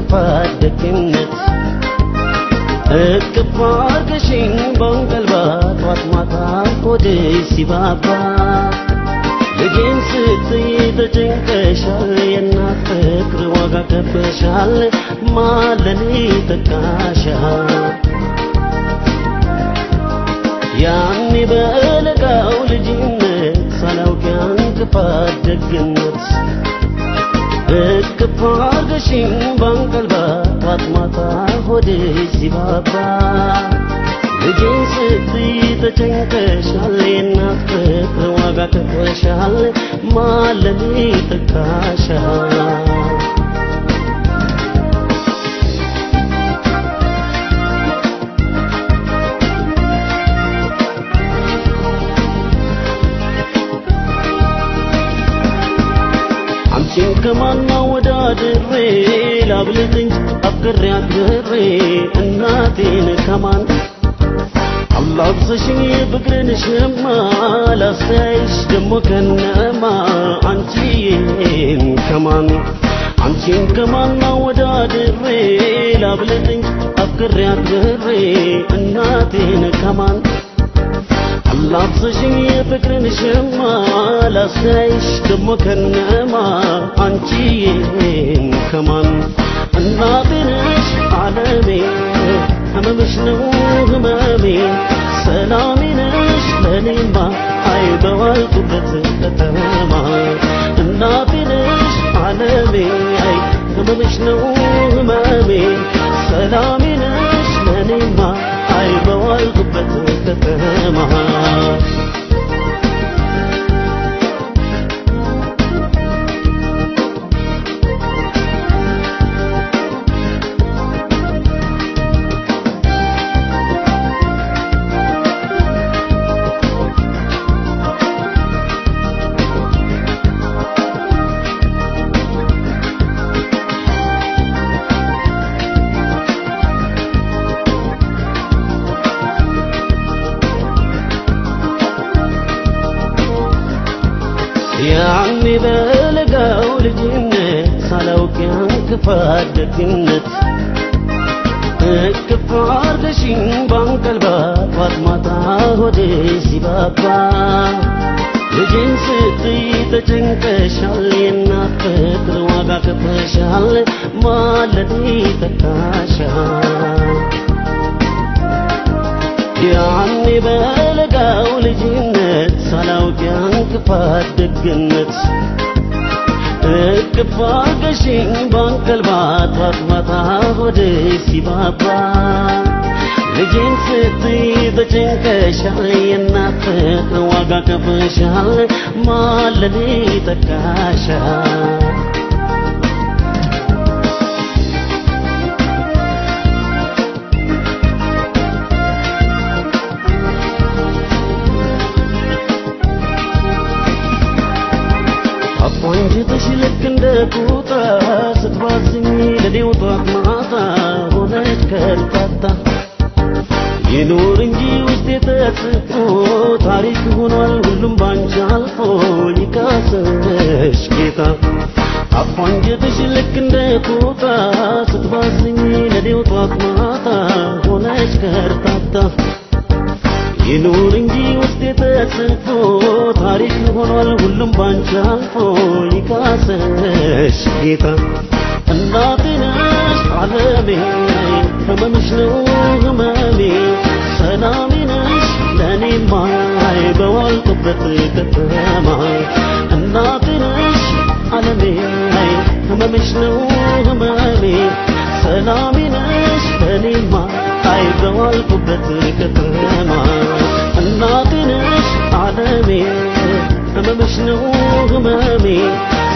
ክፋት ደግነት እቅፍ አድርገሽኝ በእንቅልባ ጧት ማታ ሆድሽ ሲባባ ልጄን ስትይ ተጨንቀሻል የእናት ፍቅር ዋጋ ከፍለሻል ማን ለኔ ተካሻል ያኔ በለጋው ልጅነት ሳላውቅ ያን ክፋት ደግነት እቅፍ አድርገሽኝ በእንቅልባ ጧት ማታ ሆድሽ ሲባባ ልጄን ስትይ ተጨንቀሻል የእናት ፍቅር ዋጋ ከፍለሻል ማን ለኔ ተካሻል አንቺን ከማን ወዳድሬ ላብልጥ እንጂ አፍቅሬያት ድሬ እናቴን ከማን አላብሰሽኝ ፍቅርን ሸማ ላስተያይሽ ደሞ ከነማ አንቺን ከማን ወዳድሬ ላብልጥ እንጂ አፍቅሬያት ድሬ እናቴን ከማን አላብሰሽኝ ፍቅርን ሸማ ላስተያይሽ ደሞ ከነማ አንቺን ከማን እናቴ ነሽ ዓለሜ ህመምሽ ነው ህመሜ ሰላሜ ነሽ ለኔማ አይ በዋልኩበት ከተማ እናቴ ነሽ ዓለሜ አይ ህመምሽ ነው ህመሜ ሰላሜ ነሽ ለኔማ አይ በዋልኩበት ከተማ ያኔ በለጋው ልጅነት ሳላውቅ ያን ክፋት ደግነት እቅፍ አድርገሽኝ በእንቅልባ ጧት ማታ ሆድሽ ሲባባ ልጄን ስትይ ተጨንቀሻል የእናት ፍቅር ዋጋ ከፍለሻል ማን ለኔ ተካሻል ያኔ በለጋው ልጅነት ሳላውቅ ያን ክፋት ደግነት እቅፍ አድርገሽኝ በእንቅልባ ጧት ማታ ሆድሽ ሲባባ ልጄን ስትይ ተጨንቀሻል የእናት ፍቅር ዋጋ ከፍለሻል ማን ለኔ ተካሻል አንጀትሽ ልክ እንደ ቁጣ ስትባዝኝ ለኔው ጧት ማታ ሆነች ከርታታ ይኑር እንጂ ውስጤ ተጽፎ ታሪክ ሆኗል ሁሉም ባንቺ አልፎ ይካሰሽ ጌታ አንጀትሽ ልክ እንደ ቁጣ ስትባዝኝ ለኔው ጧት ማታ ሆነች ከርታታ ይኑር እንጂ ውስጤ ተጽፎ ታሪክ ሆኗል ሁሉም ባንቺ አልፎ ይካሰሽ ጌታ እናቴ ነሽ ዓለሜ ህመምሽ ነው ህመሜ ሰላሜ ነሽ ለኔማ አይ በዋልኩበት ከተማ እናቴ ነሽ ዓለሜ ህመምሽ ነው ህመሜ ሰላሜ ነሽ ለኔማ አይ በዋልኩበት ከተማ እናቴ ነሽ ዓለሜ ህመምሽ ነው ህመሜ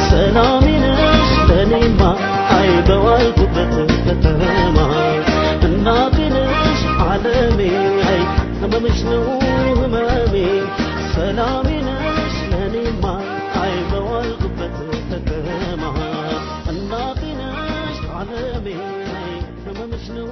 ሰላሜ ነሽ ለኔማ አይ በዋልኩበት ከተማ እናቴ ነሽ ዓለሜ ህመምሽ ነው ህመሜ ሰላሜ ነሽ ለኔማ አይ በዋልኩበት ከተማ እናቴ ነሽ ዓለሜ ህመምሽ ነው